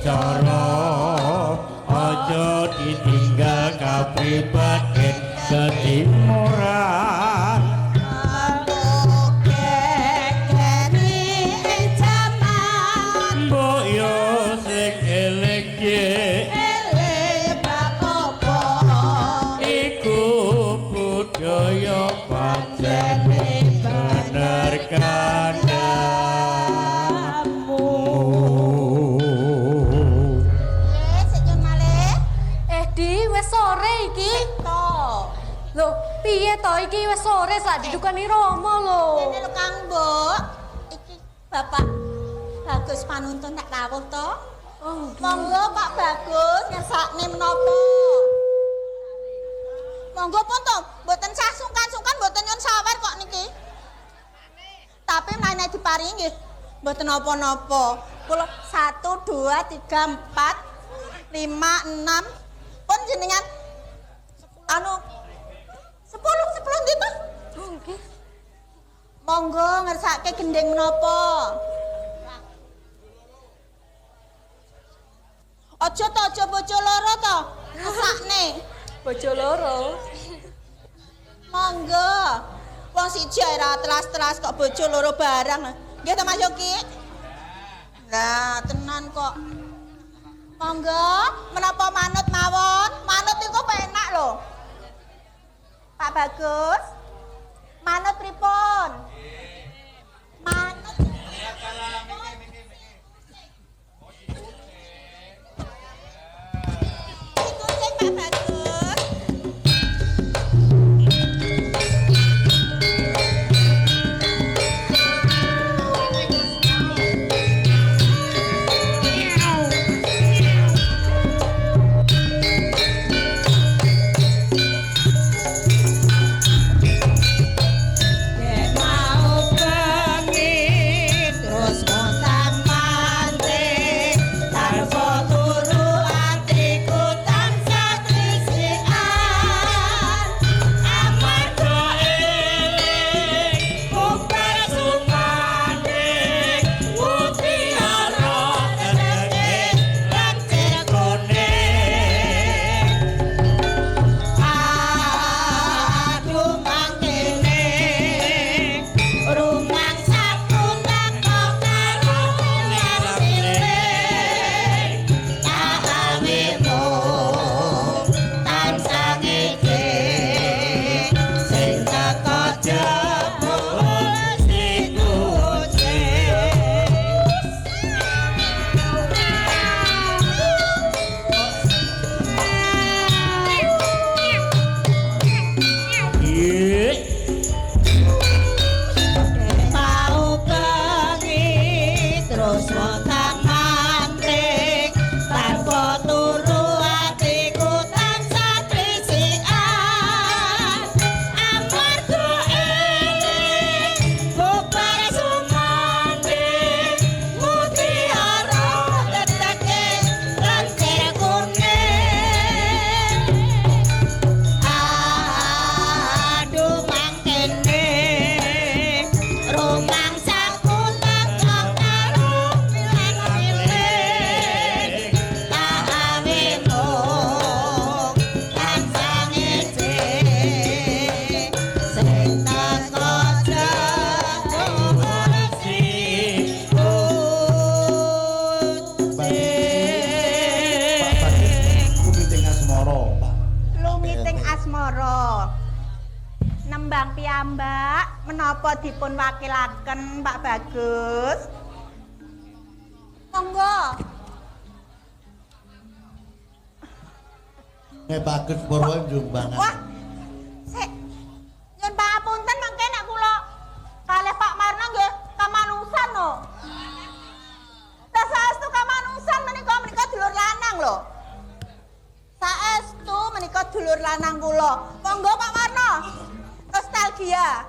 cara aja ditinggal kapribaden ketimuran mbok yo sing eling iku budaya pancen bener kandamu. Di wis sore iki to. Lho, piye to iki wis sore sak didukani Rama lho. Ini lho Kang Mbok. Iki Bapak Bagus panuntun tak rawuh to. Oh, Monggo Pak Bagus ngersakne menapa? Monggo pun to, mboten sah sungkan-sungkan mboten nyun sawer kok niki. Tapi menawi diparingi nggih mboten napa-napa. Kula 1 2 3 4 5 6 pun jenengan anu 10 ndi to? oh nggih. Monggo ngersake gendeng menapa? Aja to, aja bojo loro to. Ngersakne. Bojo loro. Monggo. Wong siji ae ra telas-telas kok bojo loro barang. Nggih to Mas Yogi? Lah, tenan kok. Monggo, menapa manut mawon? Manut iku penak lho. Pak Bagus. Manut pripun? Manut. Iku sing Pak Bagus. Nembang piyambak menapa dipun wakilaken Pak Bagus? Monggo. Nek Bagus Purwo njumbangan. Wah. Sik. Nyun pangapunten mangke nek kula kalih Pak Marno nggih kamanusan no. Saestu kamanusan menika dulur lanang lho. Saestu menika dulur lanang kula. Monggo Pak Marno. Nostalgia.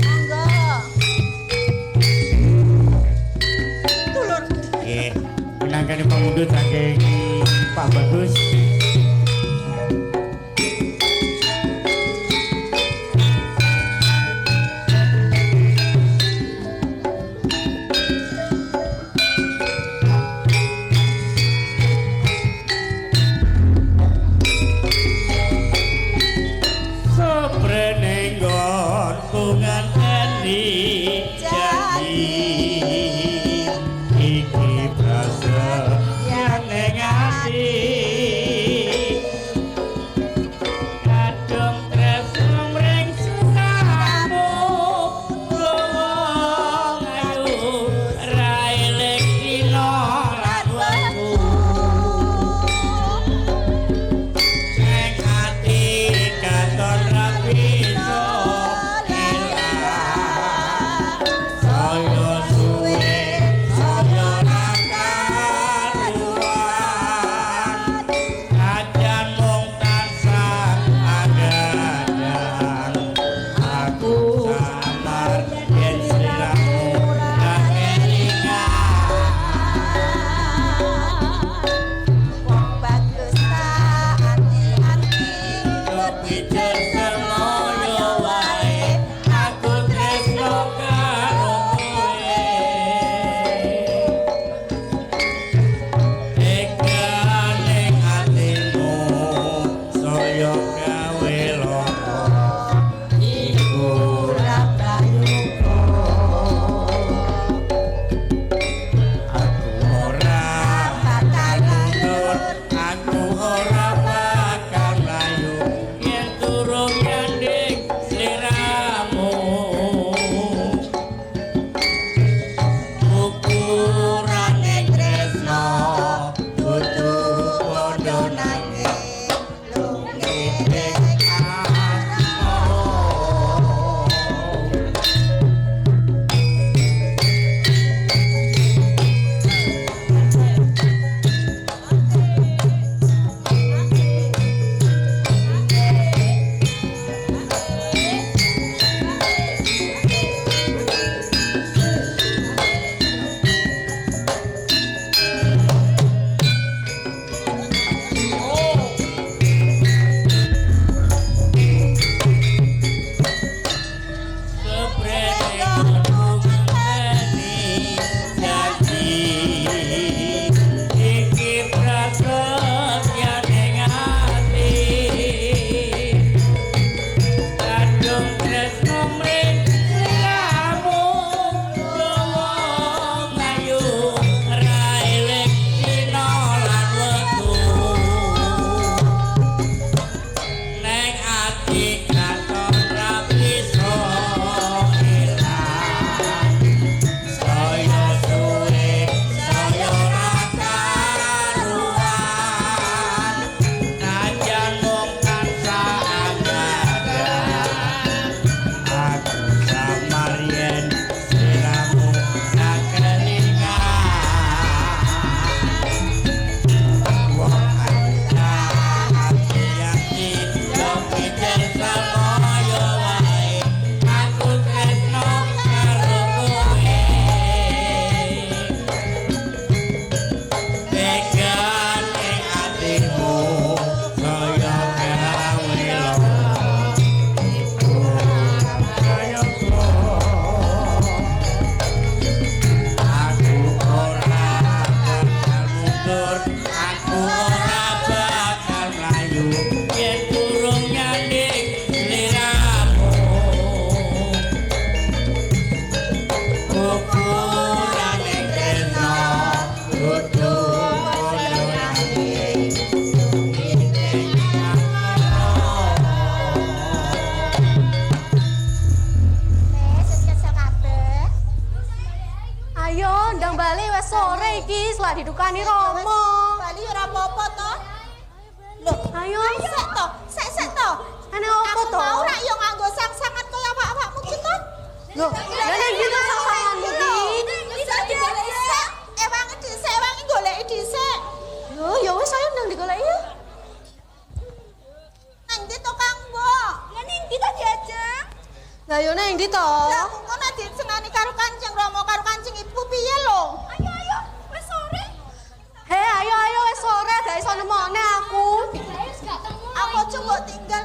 Monggo. Dulur. Nggih, minangkani pamundhut saking Pak Bagus. didukani Rama. Bali ora apa-apa to. Lho, Ayo. Sek to. Ana apa to? Mau ora yo nganggo sang-sangan kaya awak-awakmu ki to. Loh, lha nek gitu sasangan iki. Bisa digoleki sik. Ewangi dhisik, ewangi goleki dhisik. Loh, ya wis ayo nang digoleki ya. Nang ndi to Kang Mbok? Lah ning ndi to diajak? Lah yo nang ndi to? Lah mongko nek disenani karo Kanjeng Rama karo Kanjeng Ibu piye lho? Ayo, wis sore. Ayo wis sore gak iso nemokne aku. Aku coba tinggal